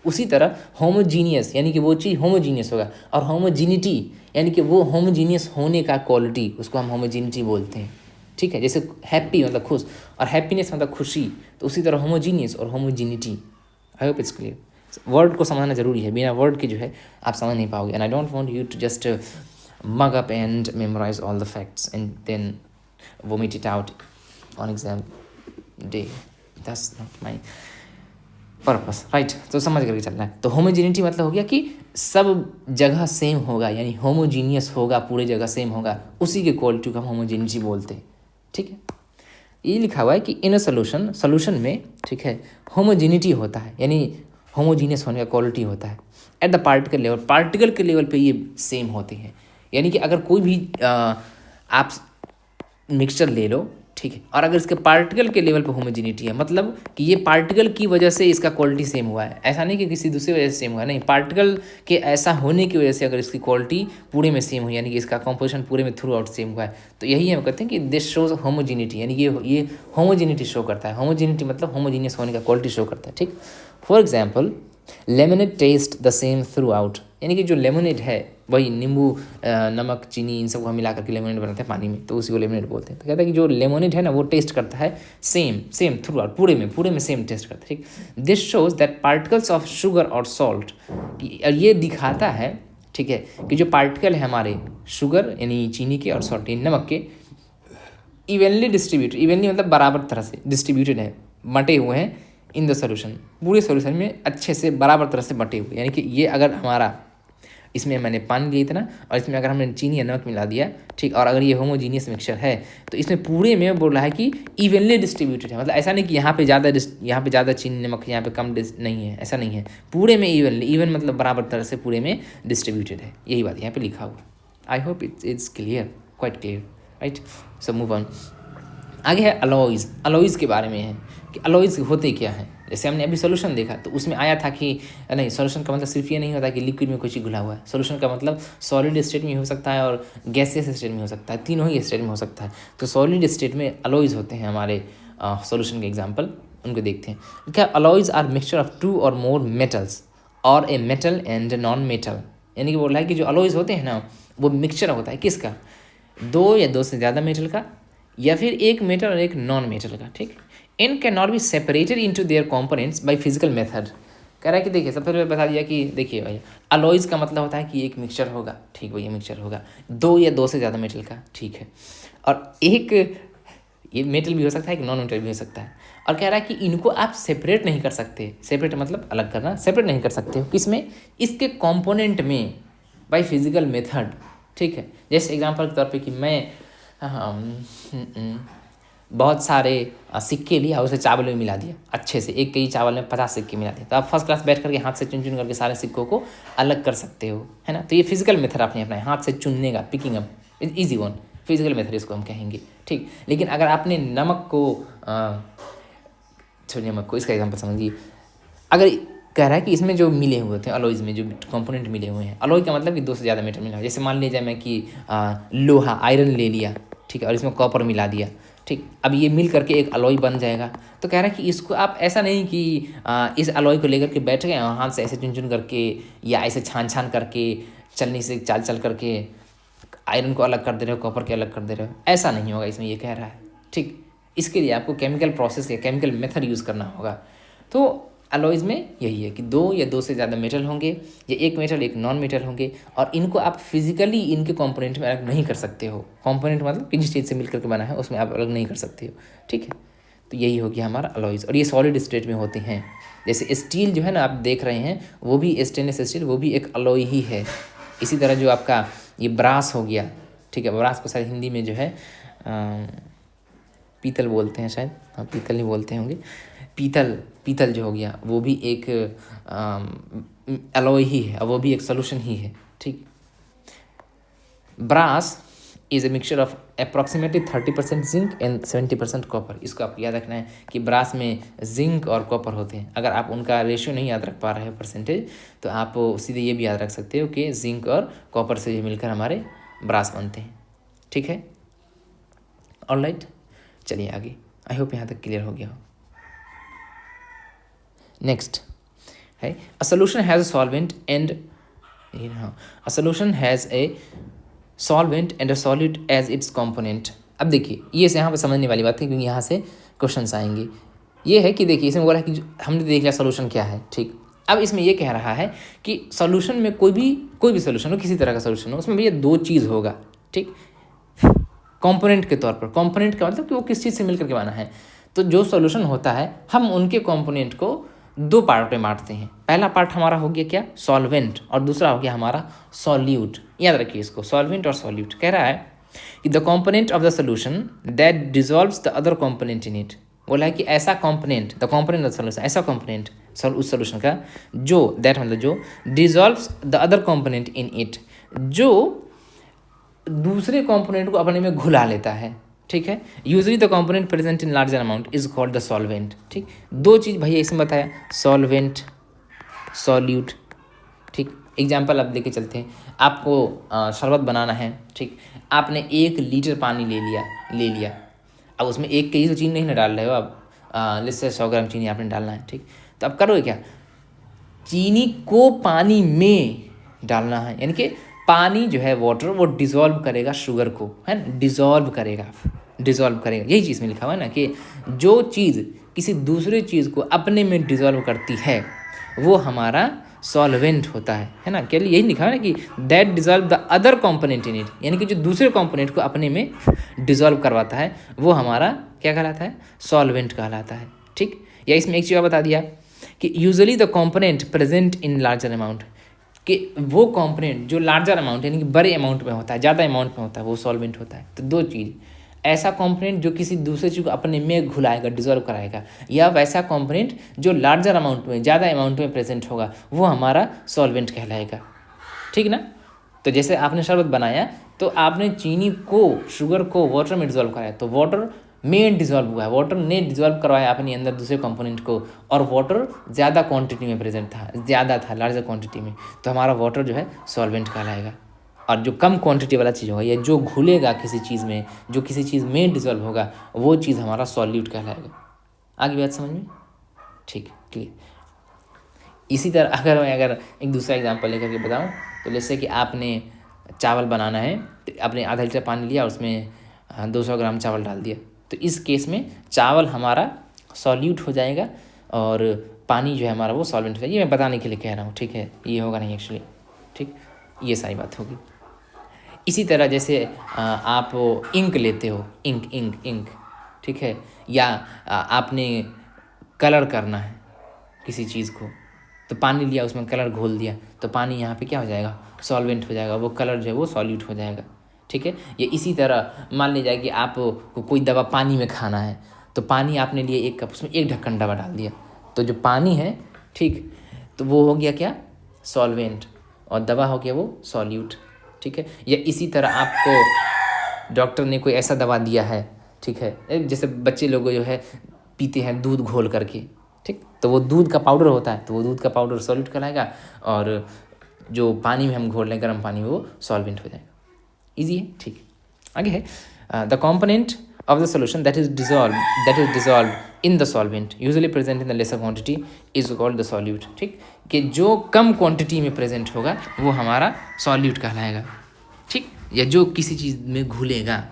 उसी तरह होमोजीनियस यानी कि वो चीज़ होमोजीनियस होगा, और होमोजीनिटी यानी कि वो होमोजीनियस होने का क्वालिटी, उसको हम होमोजीनिटी बोलते हैं, ठीक है। जैसे हैप्पी मतलब खुश, और हैप्पीनेस मतलब खुशी, तो उसी तरह होमोजीनियस और homogeneity. I hope it's clear. Word को समझना जरूरी है, बिना वर्ड के जो है आप समझ नहीं पाओगे। And I don't want you to just mug up and memorize all the facts and then vomit it out on exam day. That's not my purpose, right? तो समझ करके चलना है। तो होमोजीनिटी मतलब हो गया कि सब जगह सेम होगा, यानी होमोजीनियस होगा, पूरे जगह सेम होगा, उसी के क्वालिटी को हम होमोजीनिटी बोलते हैं, ठीक है। ये लिखा हुआ है कि इन अ सोल्यूशन में, ठीक है, होमोजीनिटी होता है, यानी होमोजीनियस होने का क्वालिटी होता है। एट द पार्टिकल के लेवल पे ये सेम होते हैं, यानी कि अगर कोई भी आप मिक्सचर ले लो, ठीक है, और अगर इसके पार्टिकल के लेवल पे होमोजीनिटी है, मतलब कि ये पार्टिकल की वजह से इसका क्वालिटी सेम हुआ है, ऐसा नहीं कि किसी दूसरी वजह से सेम हुआ है, नहीं, पार्टिकल के ऐसा होने की वजह से अगर इसकी क्वालिटी पूरे में सेम हुई, यानी कि इसका कॉम्पोजिशन पूरे में थ्रू आउट सेम हुआ है, तो यही हम कहते हैं कि दिस शोज होमोजीनिटी, यानी ये होमोजीनिटी शो करता है। होमोजीनिटी मतलब होमोजीनियस होने का क्वालिटी शो करता है, ठीक। For example, lemonade taste the same throughout, यानी कि जो लेमनेड है वही नींबू नमक चीनी इन सबको हम मिला करके लेमनेड बनाते हैं पानी में, तो उसी को लेमनेड बोलते हैं। तो कहता है कि जो लेमनेड है ना वो टेस्ट करता है सेम थ्रू आउट, पूरे में सेम टेस्ट करता है, ठीक। This shows that particles of sugar और सॉल्ट, ये दिखाता है, ठीक है, कि जो पार्टिकल है हमारे शुगर यानी चीनी के और सॉल्ट यानी नमक के, इवनली मतलब बराबर तरह से डिस्ट्रीब्यूटेड है, बटे हुए हैं इन द सोल्यूशन, पूरे सोल्यूशन में अच्छे से बराबर तरह से बटे हुए, यानी कि ये अगर हमारा इसमें मैंने पानी लिया था ना, और इसमें अगर हमने चीनी या नमक मिला दिया, ठीक, और अगर ये होमोजीनियस मिक्सचर है तो इसमें पूरे में बोल रहा है कि इवनली डिस्ट्रीब्यूटेड है, मतलब ऐसा नहीं कि यहाँ पे ज़्यादा चीनी नमक, यहाँ पे कम नहीं है, ऐसा नहीं है, पूरे में इवन मतलब बराबर तरह से पूरे में डिस्ट्रीब्यूटेड है, यही बात यहाँ पे लिखा हुआ। I hope it's clear, quite clear, right. So move on. आगे है अलॉयज़ के बारे में है कि अलॉयज़ होते क्या हैं। जैसे हमने अभी सोल्यूशन देखा तो उसमें आया था कि नहीं, सोल्यूशन का मतलब सिर्फ ये नहीं होता कि लिक्विड में कोई चीज़ घुला हुआ है, सोल्यूशन का मतलब सॉलिड स्टेट में हो सकता है और गैसियस स्टेट में हो सकता है, तीनों ही स्टेट में हो सकता है। तो सॉलिड स्टेट में अलॉयज़ होते हैं हमारे सोल्यूशन के एग्जाम्पल, उनको देखते हैं। क्या अलॉयज़ आर मिक्सचर ऑफ 2 और मोर मेटल्स और a metal and non metal, यानी कि बोल रहा है कि जो अलॉयज़ होते हैं ना वो मिक्सचर होता है किसका, 2 या 2 से ज़्यादा मेटल का, या फिर एक मेटल और एक नॉन मेटल का, ठीक। In can not be separated into their components by physical method. कह रहा है कि देखिए, सबसे पहले बता दिया कि देखिए भाई, अलॉयज़ का मतलब होता है कि एक मिक्सचर होगा, ठीक भाई, ये मिक्सचर होगा 2 या 2 से ज़्यादा मेटल का, ठीक है, और एक ये मेटल भी हो सकता है, एक नॉन मेटल भी हो सकता है। और कह रहा है कि इनको आप सेपरेट नहीं कर सकते, सेपरेट मतलब अलग करना, सेपरेट नहीं कर सकते हो किसमें, इसके कॉम्पोनेंट में, बाय फिजिकल मेथड, ठीक है। जैसे एग्जाम्पल के तौर पे कि मैं बहुत सारे सिक्के लिया, उसे चावल में मिला दिया अच्छे से, 1 केजी चावल में 50 सिक्के मिला दिए, तो आप फर्स्ट क्लास बैठ करके हाथ से चुन करके सारे सिक्कों को अलग कर सकते हो, है ना। तो ये फिजिकल मेथड आपने अपना हाथ से चुनने का, picking up, easy one, physical method इसको हम कहेंगे, ठीक। लेकिन अगर आपने नमक को नमक को इसका एग्जाम्पल समझिए, अगर कह रहा है कि इसमें जो मिले हुए थे अलॉयज़ में जो कंपोनेंट मिले हुए हैं, अलॉय का मतलब कि 2 से ज़्यादा मेटल मिला, जैसे मान लीजिए मैं कि लोहा आयरन ले लिया, ठीक है, और इसमें कॉपर मिला दिया, ठीक, अब ये मिल करके एक अलॉय बन जाएगा। तो कह रहा है कि इसको आप ऐसा नहीं कि इस अलॉय को लेकर के बैठ गए हाथ से ऐसे चुन करके या ऐसे छान करके चलनी से चल करके आयरन को अलग कर दे रहे हो, कॉपर के अलग कर दे रहे हो, ऐसा नहीं होगा इसमें, ये कह रहा है, ठीक। इसके लिए आपको केमिकल प्रोसेस या केमिकल मेथड यूज़ करना होगा। तो अलॉयज़ में यही है कि 2 या 2 से ज़्यादा मेटल होंगे, या एक मेटल एक नॉन मेटल होंगे, और इनको आप फिजिकली इनके कंपोनेंट में अलग नहीं कर सकते हो। कंपोनेंट मतलब कि जिस चीज़ से मिलकर के बना है उसमें आप अलग नहीं कर सकते हो, ठीक है। तो यही हो गया हमारा अलॉयज़, और ये सॉलिड स्टेट में होते हैं। जैसे स्टील जो है ना आप देख रहे हैं, वो भी स्टेनलेस स्टील, वो भी एक अलॉय ही है। इसी तरह जो आपका ये ब्रास हो गया, ठीक है, ब्रास को शायद हिंदी में जो है पीतल बोलते हैं शायद, हाँ पीतल ही बोलते होंगे। पीतल जो हो गया वो भी एक अलॉय ही है, वो भी एक सोल्यूशन ही है, ठीक। Brass is a mixture of approximately 30% zinc and 70% copper. इसको आप याद रखना है कि ब्रास में जिंक और कॉपर होते हैं। अगर आप उनका रेशियो नहीं याद रख पा रहे हो परसेंटेज, तो आप सीधे ये भी याद रख सकते हो कि जिंक और कॉपर से जो मिलकर हमारे ब्रास बनते हैं, ठीक है। ऑलराइट, चलिए आगे। आई होप यहाँ तक क्लियर हो गया हो। नेक्स्ट है a solution has a solvent and a solution has a solvent and a solute as its component. अब देखिए ये यहाँ पर समझने वाली बात है, क्योंकि यहाँ से क्वेश्चंस आएंगे। ये है कि देखिए इसमें बोला है कि हमने देख लिया सोल्यूशन क्या है, ठीक। अब इसमें ये कह रहा है कि सोल्यूशन में कोई भी सोल्यूशन हो, किसी तरह का सोल्यूशन हो, उसमें भैया 2 चीज़ होगा, ठीक। कंपोनेंट के तौर पर, कंपोनेंट का मतलब कि वो किस चीज़ से मिलकर के बना है। तो जो सॉल्यूशन होता है, हम उनके कंपोनेंट को 2 पार्ट में बांटते हैं। पहला पार्ट हमारा हो गया क्या, सॉल्वेंट, और दूसरा हो गया हमारा सॉल्यूट। याद रखिए इसको, सॉल्वेंट और सॉल्यूट। कह रहा है कि the component of the solution that dissolves the other component in it. बोला है कि ऐसा component, the component of solution, ऐसा कंपोनेंट उस सोल्यूशन का जो, दैट मतलब जो dissolves the other component in it, जो दूसरे कंपोनेंट को अपने में घुला लेता है, ठीक है। Usually the component present in larger amount is called the solvent, ठीक। 2 चीज़ भैया इसमें बताया, सॉल्वेंट, सॉल्यूट, ठीक। एग्जाम्पल आप लेके चलते हैं। आपको शरबत बनाना है, ठीक। आपने 1 लीटर पानी ले लिया। अब उसमें 1 केजी तो चीनी नहीं ना डाल रहे हो आप, जैसे 100 ग्राम चीनी आपने डालना है, ठीक। तो अब करोगे क्या, चीनी को पानी में डालना है, यानी कि पानी जो है वाटर, वो डिज़ोल्व करेगा शुगर को, है ना, डिज़ोल्व करेगा। यही चीज़ में लिखा हुआ है ना कि जो चीज़ किसी दूसरे चीज़ को अपने में डिज़ोल्व करती है वो हमारा सॉल्वेंट होता है ना। क्या यही लिखा है ना कि that dissolve the other component in it, यानी कि जो दूसरे कंपोनेंट को अपने में डिज़ोल्व करवाता है वो हमारा क्या कहलाता है, सॉल्वेंट कहलाता है, ठीक। या इसमें एक चीज़ और बता दिया कि usually the component present in larger amount, कि वो कंपोनेंट जो लार्जर अमाउंट यानी कि बड़े अमाउंट में होता है, ज़्यादा अमाउंट में होता है, वो सॉल्वेंट होता है। तो 2 चीज़, ऐसा कंपोनेंट जो किसी दूसरे चीज़ को अपने में घुलाएगा, डिजोल्व कराएगा, या वैसा कंपोनेंट जो लार्जर अमाउंट में, ज़्यादा अमाउंट में प्रेजेंट होगा, वो हमारा सॉल्वेंट कहलाएगा, ठीक ना। तो जैसे आपने शरबत बनाया तो आपने चीनी को, शुगर को वाटर में डिजोल्व कराया, तो वाटर में डिजोल्व हुआ है, वाटर ने डिजोल्व करवाया अपने अंदर दूसरे कंपोनेंट को, और वाटर ज़्यादा क्वांटिटी में प्रेजेंट था, ज़्यादा था, लार्जर क्वांटिटी में, तो हमारा वाटर जो है सॉल्वेंट कहलाएगा। और जो कम क्वांटिटी वाला चीज़ होगा, या जो घुलेगा किसी चीज़ में, जो किसी चीज़ में डिजोल्व होगा, वो चीज़ हमारा सॉल्यूट कहलाएगा। आगे बात समझ में, ठीक, क्लियर। इसी तरह अगर मैं एक दूसरा एग्जांपल लेकर के बताऊँ, तो जैसे कि आपने चावल बनाना है, तो आपने आधा लीटर पानी लिया, उसमें 200 ग्राम चावल डाल दिया, तो इस केस में चावल हमारा सॉल्यूट हो जाएगा और पानी जो है हमारा वो सॉल्वेंट हो जाएगा। ये मैं बताने के लिए कह रहा हूँ, ठीक है, ये होगा नहीं एक्चुअली, ठीक, ये सारी बात होगी। इसी तरह जैसे आप इंक लेते हो, इंक, ठीक है, या आपने कलर करना है किसी चीज़ को, तो पानी लिया, उसमें कलर घोल दिया, तो पानी यहाँ पे क्या हो जाएगा, सॉल्वेंट हो जाएगा, वो कलर जो है वो सॉल्यूट हो जाएगा, ठीक है। ये इसी तरह मान लीजिए कि आपको कोई दवा पानी में खाना है, तो पानी आपने लिए 1 कप, उसमें 1 ढक्कन दवा डाल दिया, तो जो पानी है, ठीक, तो वो हो गया क्या, सॉल्वेंट, और दवा हो गया वो सॉल्यूट, ठीक है। या इसी तरह आपको डॉक्टर ने कोई ऐसा दवा दिया है, ठीक है, जैसे बच्चे लोग जो है पीते हैं दूध घोल करके, ठीक, तो वो दूध का पाउडर होता है, तो वो दूध का पाउडर सॉल्यूट कहलाएगा, और जो पानी में हम घोल रहे हैं गर्म पानी में, वो सॉल्वेंट हो जाएगा। इजी है, ठीक। आगे है the component of the solution that is dissolve in the solvent usually present in the lesser quantity is called the solute, ठीक, कि जो कम क्वांटिटी में प्रेजेंट होगा वो हमारा सॉल्यूट कहलाएगा, ठीक, या जो किसी चीज़ में घुलेगा,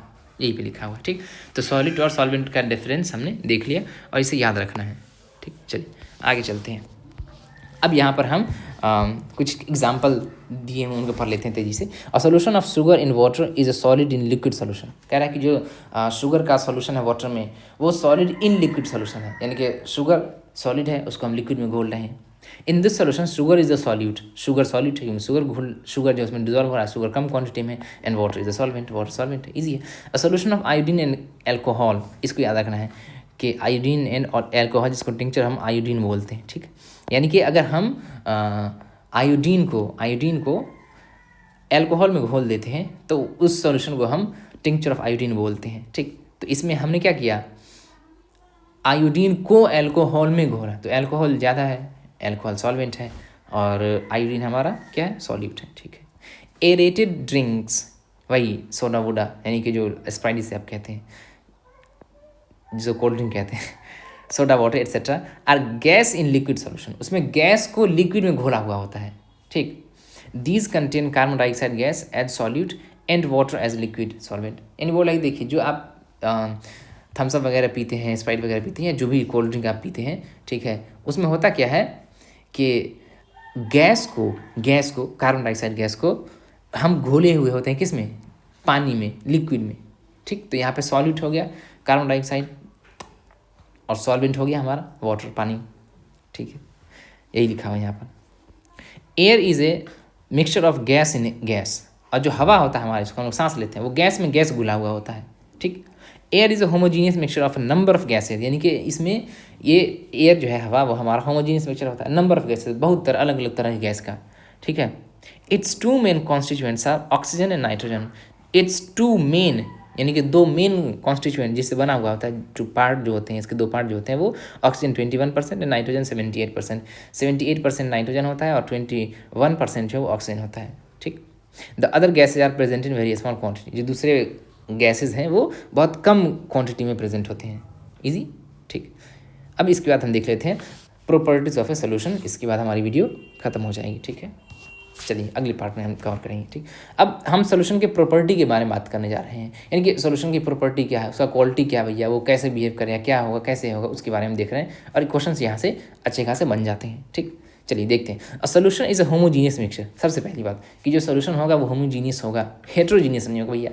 यही पे लिखा हुआ, ठीक। तो सॉल्यूट और सॉल्वेंट का डिफरेंस हमने देख लिया और इसे याद रखना है, ठीक। ठीक, चलिए आगे चलते हैं। अब यहाँ पर हम कुछ एग्जाम्पल दिए हैं उनको पढ़ लेते हैं तेज़ी से। A solution of sugar in water is a solid in liquid solution. कह रहा है कि जो शुगर का सोल्यूशन है वाटर में वो सॉलिड इन लिक्विड सोल्यूशन है, यानी कि शुगर सॉलिड है उसको हम लिक्विड में घोल रहे हैं। In this solution sugar is a solute, sugar solid है क्योंकि शुगर जो उसमें डिजॉल्व हो रहा है, शुगर कम क्वांटिटी में, and water is a solvent, water solvent है, ईजी है। A solution of iodine and alcohol, इसको याद रखना है कि आयोडीन एंड और एल्कोहल जिसको टिंचर हम आयोडीन बोलते हैं, ठीक। यानी कि अगर हम आयोडीन को एल्कोहल में घोल देते हैं तो उस सॉल्यूशन को हम टिंचर ऑफ आयोडीन बोलते हैं, ठीक। तो इसमें हमने क्या किया, आयोडीन को एल्कोहल में घोला, तो एल्कोहल ज़्यादा है, एल्कोहल सॉल्वेंट है, और आयोडीन हमारा क्या है, सॉल्यूट है, ठीक है। एरेटेड ड्रिंक्स, वही सोडा वोडा, यानी कि जो स्प्राइट से आप कहते हैं, जिसको कोल्ड ड्रिंक कहते हैं, soda water etcetera, are gas in liquid solution, उसमें गैस को लिक्विड में घोला हुआ होता है, ठीक। These contain carbon dioxide gas as solute and water as liquid solvent. यानी वो लाइक देखिए, जो आप थम्सअप वगैरह पीते हैं, स्प्राइट वगैरह पीते हैं, जो भी कोल्ड ड्रिंक आप पीते हैं, ठीक है, उसमें होता क्या है कि गैस को कार्बन डाइऑक्साइड गैस को हम घोले हुए होते हैं, किस में, पानी में, लिक्विड में, ठीक। तो यहाँ पे सॉल्यूट हो गया कार्बन डाइऑक्साइड और सॉल्वेंट हो गया हमारा वाटर, पानी, ठीक है, यही लिखा हुआ है यहाँ पर। Air is a mixture of gas in gas, और जो हवा होता है हमारे, जिसको हम लोग सांस लेते हैं, वो गैस में गैस घुला हुआ होता है, ठीक। Air is a homogeneous mixture of number of gases, यानी कि इसमें ये एयर जो है हवा, वो हमारा होमोजीनियस मिक्सचर होता है, नंबर ऑफ गैसेज, बहुत अलग अलग तरह की गैस का, ठीक है। Its two main constituents are oxygen and nitrogen. Its two main, यानी कि दो मेन कॉन्स्टिट्यूएंट जिससे बना हुआ होता है, जो पार्ट जो होते हैं, इसके दो पार्ट जो होते हैं, वो ऑक्सीजन 21% एंड नाइट्रोजन 78%। 78% नाइट्रोजन होता है और 21% जो ऑक्सीजन होता है, ठीक। The other gases are present in very small quantity, जो दूसरे गैसेज हैं वो बहुत कम क्वांटिटी में प्रेजेंट होते हैं, इजी, ठीक। अब इसके बाद हम देख लेते हैं प्रॉपर्टीज ऑफ ए सोल्यूशन, इसके बाद हमारी वीडियो खत्म हो जाएगी, ठीक है। चलिए अगले पार्ट में हम कवर करेंगे, ठीक। अब हम सोल्यूशन के प्रॉपर्टी के बारे में बात करने जा रहे हैं, यानी कि सोल्यूशन की प्रॉपर्टी क्या है, उसका क्वालिटी क्या है भैया, वो कैसे बिहेव करेगा, क्या होगा, कैसे होगा, उसके बारे में देख रहे हैं, और क्वेश्चन यहाँ से अच्छे खासे बन जाते हैं, ठीक। चलिए देखते हैं। अ solution is a homogeneous mixture, सबसे पहली बात कि जो सोल्यूशन होगा वो होमोजीनियस होगा, हेट्रोजीनियस नहीं होगा भैया।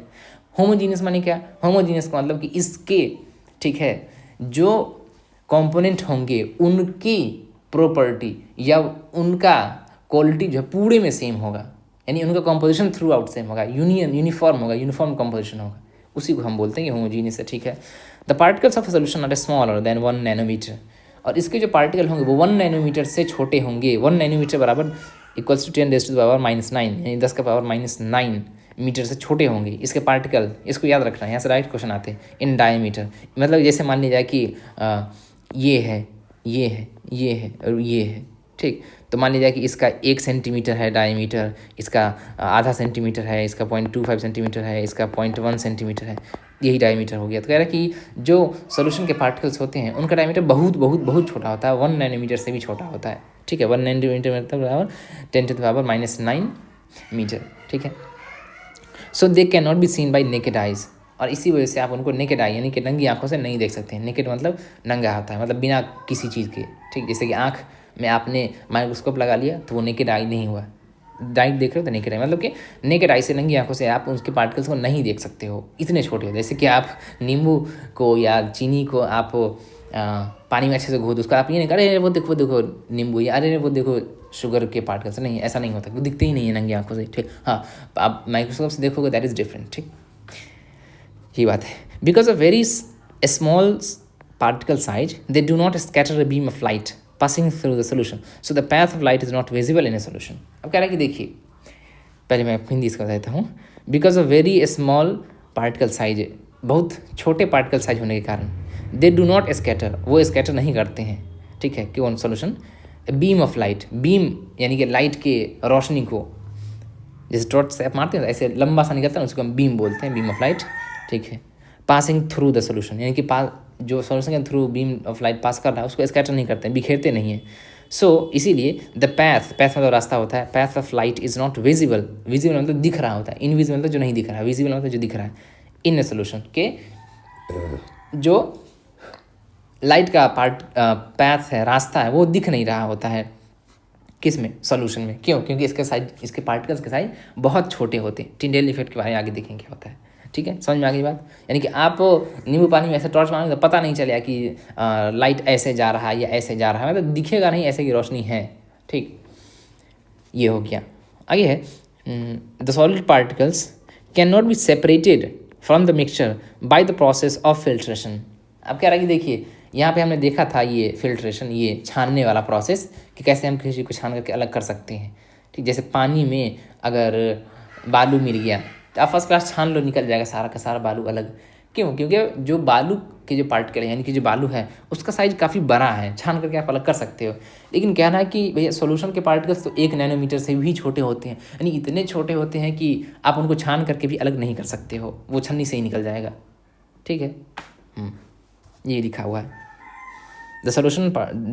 होमोजीनियस माने क्या, होमोजीनियस का मतलब कि इसके, ठीक है, जो कंपोनेंट होंगे उनकी प्रॉपर्टी या उनका क्वालिटी जो है पूरे में सेम होगा, यानी उनका कंपोजिशन थ्रू आउट सेम होगा, यूनिफॉर्म होगा, यूनिफॉर्म कंपोजिशन होगा, उसी को हम बोलते हैं कि होमोजीनियस है, ठीक है। The particles of solution are smaller than 1 nanometer, और इसके जो पार्टिकल होंगे वो 1 नैनोमीटर से छोटे होंगे। 1 नैनोमीटर बराबर इक्वल्स टू 10⁻⁻⁹, यानी 10⁻⁹ मीटर से छोटे होंगे इसके पार्टिकल। इसको याद रखना है, यहाँ से राइट क्वेश्चन आते हैं। इन डायमीटर मतलब जैसे मान लीजिए कि ये है, ये है, ये है और ये है, ठीक। तो मान लीजिए कि इसका 1 सेंटीमीटर है डायमीटर, इसका आधा सेंटीमीटर है, इसका 0.25 सेंटीमीटर है, इसका 0.1 सेंटीमीटर है, यही डायमीटर हो गया। तो कह रहा है कि जो सोल्यूशन के पार्टिकल्स होते हैं उनका डायमीटर बहुत बहुत बहुत छोटा होता है, 1 नैनोमीटर से भी छोटा होता है, ठीक है। 1 नैनोमीटर मतलब बराबर 10⁻⁻⁹ मीटर, ठीक है। So they can not be seen by naked eyes, और इसी वजह से आप उनको नेकेड आई यानी कि नंगी आंखों से नहीं देख सकते हैं। नेकेड मतलब नंगा होता है, मतलब बिना किसी चीज़ के, ठीक। जैसे कि आँख में आपने माइक्रोस्कोप लगा लिया तो वो नेकेड आई नहीं हुआ, डाइट देख रहे हो तो नेकेड आई, मतलब कि नेकेड आई से, नंगी आंखों से आप उसके पार्टिकल्स को नहीं देख सकते हो, इतने छोटे होते हैं। जैसे कि आप नींबू को या चीनी को आप पानी में अच्छे से घोल दो, उसका आप ये नहीं करें अरे वो देखो नींबू, या अरे वो देखो शुगर के पार्टिकल्स, नहीं, ऐसा नहीं होता, वो दिखते ही नहीं है नंगी आंखों से, ठीक। हाँ, आप माइक्रोस्कोप से देखोगे दैट इज़ डिफरेंट, ठीक, ये बात है। Because of very small particle size they do not scatter a beam of light passing through the solution, so the path of light is not visible in a solution। अब कह रहा है कि देखिए, पहले मैं हिंदी इसका देता हूँ। Because of very small particle size, बहुत छोटे पार्टिकल साइज होने के कारण, दे डू नॉट स्कैटर, वो स्कैटर नहीं करते हैं, ठीक है, कौन solution, beam of light, beam यानी कि लाइट के रोशनी को, जैसे टॉर्च से आप मारते हैं ऐसे लंबा सा निकलता है, उसको हम बीम बोलते हैं, बीम ऑफ लाइट, ठीक है। पासिंग थ्रू द सोल्यूशन, यानी कि जो सोल्यूशन के through beam of light pass कर रहा है उसको स्कैटर नहीं करते हैं, बिखेरते नहीं हैं। सो इसीलिए द पैथ मतलब रास्ता होता है, path of light is not visible, visible मतलब दिख रहा होता है, इनविजिबल मतलब जो नहीं दिख रहा है, विजिबल मतलब जो दिख रहा है, इन ए सोल्यूशन के जो लाइट का पैथ है, रास्ता है, वो दिख नहीं रहा होता है किस में, सॉल्यूशन में। क्यों? क्योंकि इसके पार्टिकल्स के साइज बहुत छोटे होते हैं। टिंडेल इफेक्ट के बारे में आगे देखेंगे क्या होता है। ठीक है, समझ में आ गई बात। यानी कि आप नींबू पानी में ऐसे टॉर्च मारोगे तो पता नहीं चलेगा कि लाइट ऐसे जा रहा है या ऐसे जा रहा है, मतलब दिखेगा नहीं ऐसे की रोशनी है। ठीक, ये हो गया। आगे है the solid particles can not be separated from the mixture by the process of filtration. अब क्या रहा कि देखिए यहाँ पे हमने देखा था ये फिल्ट्रेशन, ये छानने वाला प्रोसेस, कि कैसे हम किसी को छान करके अलग कर सकते हैं। ठीक, जैसे पानी में अगर बालू मिल गया तो आप फर्स्ट क्लास छान लो, निकल जाएगा सारा का सारा बालू अलग। क्यों? क्योंकि जो बालू के जो पार्टिकल है, यानी कि जो बालू है उसका साइज काफ़ी बड़ा है, छान करके आप अलग कर सकते हो। लेकिन कहना है कि भैया सॉल्यूशन के पार्टिकल्स तो 1 नैनोमीटर से भी छोटे होते हैं, यानी इतने छोटे होते हैं कि आप उनको छान करके भी अलग नहीं कर सकते हो, वो छन्नी से ही निकल जाएगा। ठीक है, ये लिखा हुआ है द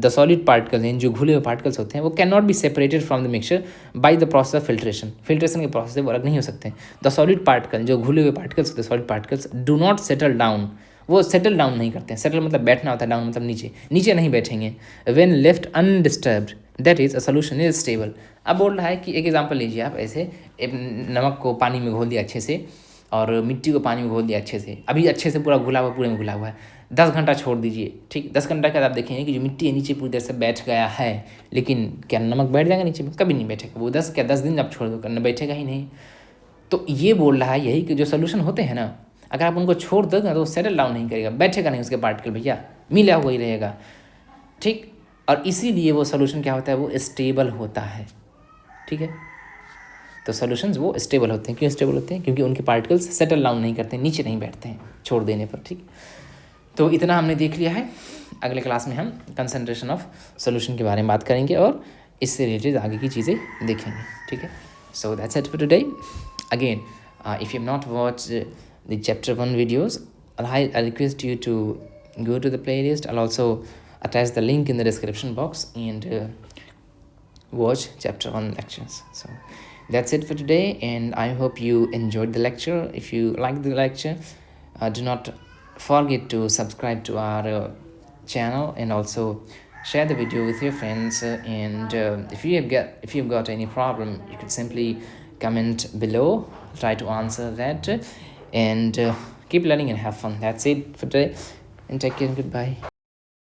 सॉलिड पार्टिकल्स हैं, जो घुले हुए पार्टिकल्स होते हैं, वो can not be separated from the mixture by the process of filtration. Filtration के प्रोसेस से वो अलग नहीं हो सकते। द सॉलिड पार्टिकल, जो घुले हुए पार्टिकल्स होते हैं, solid particles do not settle down, वो सेटल डाउन नहीं करते हैं। सेटल मतलब बैठना होता है, डाउन मतलब नीचे, नीचे नहीं बैठेंगे। When left undisturbed that is a solution is stable. अब बोल रहा है कि एक एग्जांपल लीजिए आप, ऐसे नमक को पानी में घोल दिया अच्छे से और मिट्टी को पानी में घोल दिया अच्छे से, अभी अच्छे से पूरा घुला हुआ, पूरे में घुला हुआ है, 10 घंटा छोड़ दीजिए। ठीक, 10 घंटा के बाद आप देखेंगे कि जो मिट्टी है नीचे पूरी देर से बैठ गया है, लेकिन क्या नमक बैठ जाएगा नीचे में? कभी नहीं बैठेगा। वो 10 दिन आप छोड़ दो, बैठेगा ही नहीं। तो ये बोल रहा है यही कि जो सोल्यूशन होते हैं ना, अगर आप उनको छोड़ दो ना तो सेटल डाउन नहीं करेगा, बैठेगा नहीं उसके पार्टिकल, भैया मिला हुआ ही रहेगा। ठीक, और इसीलिए वो सोल्यूशन क्या होता है, वो स्टेबल होता है। ठीक है, तो सॉल्यूशंस वो स्टेबल होते हैं। क्यों स्टेबल होते हैं? क्योंकि उनके पार्टिकल्स सेटल डाउन नहीं करते, नीचे नहीं बैठते हैं छोड़ देने पर। ठीक, तो इतना हमने देख लिया है। अगले क्लास में हम कंसंट्रेशन ऑफ सॉल्यूशन के बारे में बात करेंगे और इससे रिलेटेड आगे की चीज़ें देखेंगे। ठीक है, so that's it for today. Again if you have not watch the chapter 1 videos, I request you to go to the playlist. I'll also attach the link in the description box and watch chapter 1 lectures. So that's it for today, and I hope you enjoyed the lecture. If you liked the lecture, do not forget to subscribe to our channel and also share the video with your friends. And if you've got any problem, you could simply comment below. I'll try to answer that. And keep learning and have fun. That's it for today, and take care and goodbye.